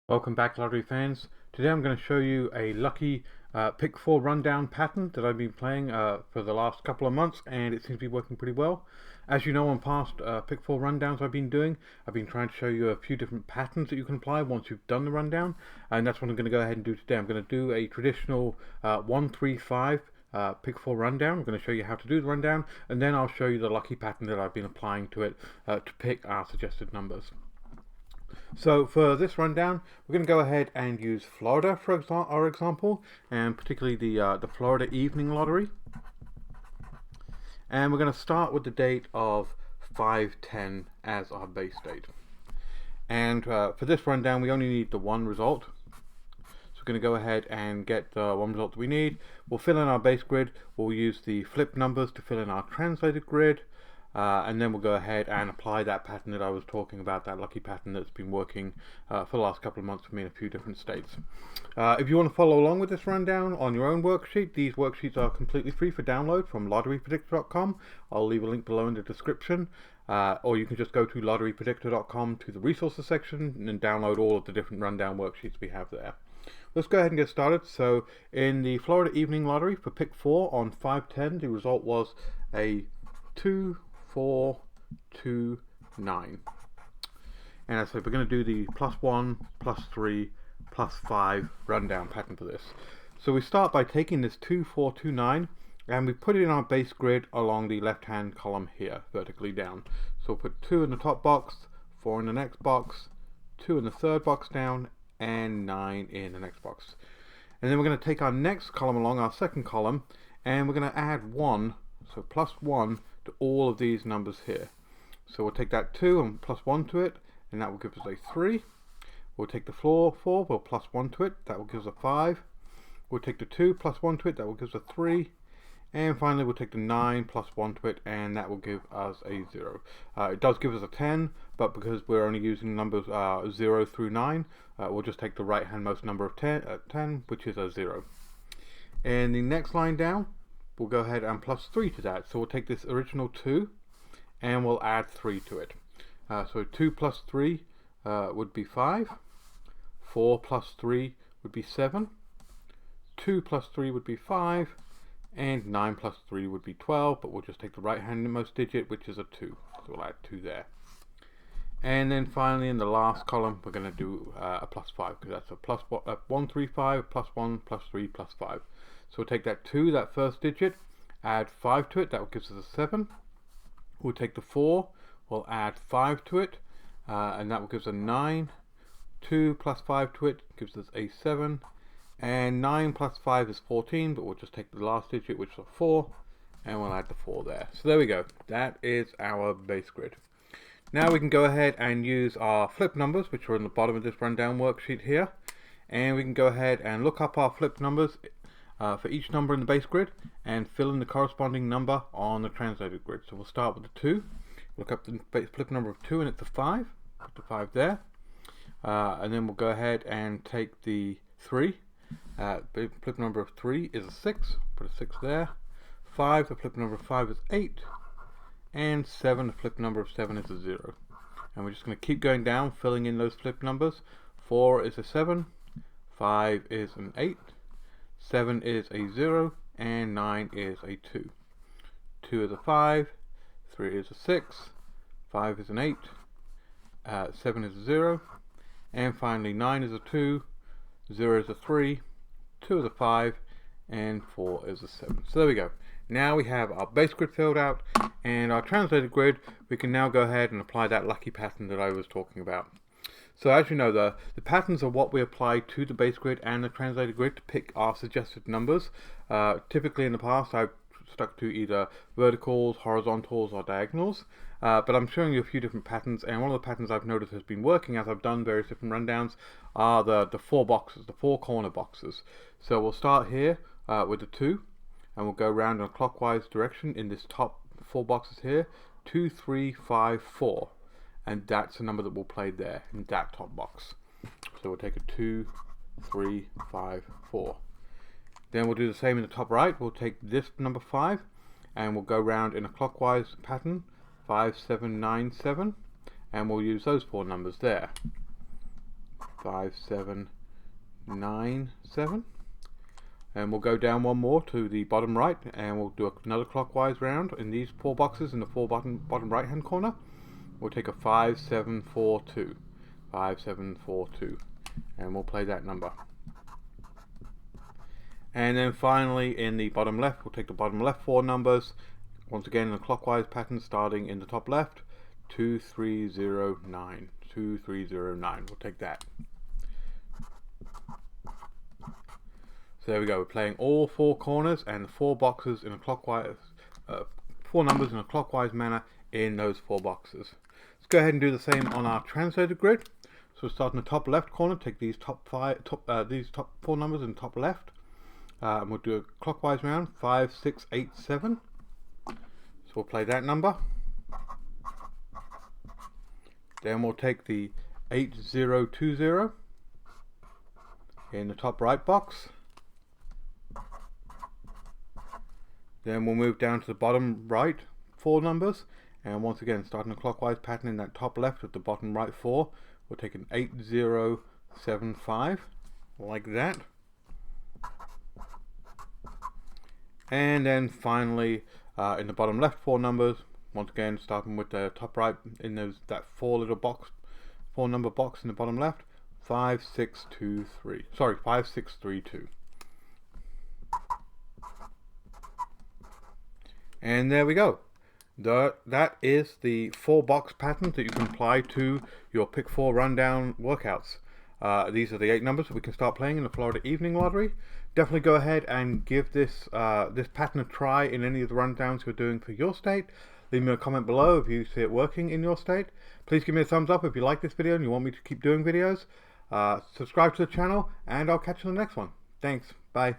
Welcome back, lottery fans. Today I'm going to show you a lucky pick 4 rundown pattern that I've been playing for the last couple of months, and it seems to be working pretty well. As you know, on past pick 4 rundowns I've been trying to show you a few different patterns that you can apply once you've done the rundown, and that's what I'm going to go ahead and do today. I'm going to do a traditional 1-3-5 pick 4 rundown. I'm going to show you how to do the rundown, and then I'll show you the lucky pattern that I've been applying to it to pick our suggested numbers. So for this rundown, we're going to go ahead and use Florida for our example, and particularly the Florida Evening Lottery. And we're going to start with the date of 5/10 as our base date. And for this rundown, we only need the one result. So we're going to go ahead and get the one result that we need. We'll fill in our base grid. We'll use the flip numbers to fill in our translated grid. And then we'll go ahead and apply that pattern that I was talking about, that lucky pattern that's been working for the last couple of months for me in a few different states. If you want to follow along with this rundown on your own worksheet, these worksheets are completely free for download from lotterypredictor.com. I'll leave a link below in the description. Or you can just go to lotterypredictor.com to the resources section and download all of the different rundown worksheets we have there. Let's go ahead and get started. So in the Florida Evening Lottery for pick 4 on 5/10, the result was a 2, 4, 2, 9. And so we're going to do the +1, +3, +5 rundown pattern for this. So we start by taking this 2, 4, 2, 9 and we put it in our base grid along the left hand column here, vertically down. So we'll put 2 in the top box, 4 in the next box, 2 in the third box down, and 9 in the next box. And then we're going to take our next column along, our second column, and we're going to add 1, so +1 to all of these numbers here. So we'll take that 2 and +1 to it, and that will give us a 3. We'll take the 4, we'll +1 to it, that will give us a 5. We'll take the 2 +1 to it, that will give us a 3. And finally we'll take the 9 +1 to it, and that will give us a 0. It does give us a 10, but because we're only using numbers 0 through 9, we'll just take the right handmost number of 10, which is a 0. And the next line down, we'll go ahead and +3 to that. So we'll take this original 2 and we'll add 3 to it. So 2 + 3 would be 5. 4 + 3 would be 7. 2 + 3 would be 5. And 9 + 3 would be 12, but we'll just take the right handmost digit, which is a 2. So we'll add 2 there. And then finally in the last column, we're going to do a +5, because that's a 1, 3, 5, +1, +3, +5. So we'll take that 2, that first digit, add 5 to it, that will give us a 7. We'll take the 4, we'll add 5 to it, and that will give us a 9. 2 + 5 to it gives us a 7. And 9 + 5 is 14, but we'll just take the last digit, which is a 4, and we'll add the 4 there. So there we go. That is our base grid. Now we can go ahead and use our flip numbers, which are on the bottom of this rundown worksheet here. And we can go ahead and look up our flip numbers for each number in the base grid and fill in the corresponding number on the translated grid. So we'll start with the 2. Look up the flip number of 2 and it's a 5. Put the 5 there. And then we'll go ahead and take the 3. The flip number of 3 is a 6. Put a 6 there. 5, the flip number of 5 is 8. And 7, the flip number of 7 is a 0. And we're just going to keep going down, filling in those flip numbers. 4 is a 7. 5 is an 8. 7 is a 0. And 9 is a 2. 2 is a 5. 3 is a 6. 5 is an 8. 7 is a 0. And finally 9 is a 2. 0 is a 3. 2 is a 5. And 4 is a 7. So there we go. Now we have our base grid filled out and our translated grid. We can now go ahead and apply that lucky pattern that I was talking about. So as you know, the patterns are what we apply to the base grid and the translated grid to pick our suggested numbers. Typically in the past I've stuck to either verticals, horizontals, or diagonals. But I'm showing you a few different patterns, and one of the patterns I've noticed has been working as I've done various different rundowns are the 4 boxes, the 4 corner boxes. So we'll start here with the 2. And we'll go around in a clockwise direction in this top 4 boxes here. 2, 3, 5, 4. And that's the number that we'll play there in that top box. So we'll take a 2, 3, 5, 4. Then we'll do the same in the top right. We'll take this number 5 and we'll go around in a clockwise pattern. 5, 7, 9, 7. And we'll use those 4 numbers there. 5, 7, 9, 7. And we'll go down one more to the bottom right, and we'll do another clockwise round in these 4 boxes in the 4 bottom right hand corner. We'll take a 5, 7, 4, 2. 5, 7, 4, 2. And we'll play that number. And then finally in the bottom left, we'll take the bottom left 4 numbers, once again in a clockwise pattern starting in the top left, 2, 3, 0, 9. 2, 3, 0, 9. We'll take that. So there we go, we're playing all 4 corners and 4 boxes in a clockwise, 4 numbers in a clockwise manner in those 4 boxes. Let's go ahead and do the same on our translated grid. So we'll start in the top left corner, take these top 4 numbers in the top left, and we'll do a clockwise round, 5, 6, 8, 7. So we'll play that number. Then we'll take the 8, 0, 2, 0 in the top right box. Then we'll move down to the bottom right 4 numbers, and once again starting a clockwise pattern in that top left of the bottom right 4, we'll take an 8, 0, 7, 5 like that. And then finally in the bottom left 4 numbers, once again starting with the top right in that 4 number box in the bottom left, 5, 6, 2, 3. Sorry, 5, 6, 3, 2. And there we go. That is the 4 box pattern that you can apply to your Pick 4 rundown workouts. These are the 8 numbers that we can start playing in the Florida Evening Lottery. Definitely go ahead and give this pattern a try in any of the rundowns you're doing for your state. Leave me a comment below if you see it working in your state. Please give me a thumbs up if you like this video and you want me to keep doing videos. Subscribe to the channel, and I'll catch you in the next one. Thanks. Bye.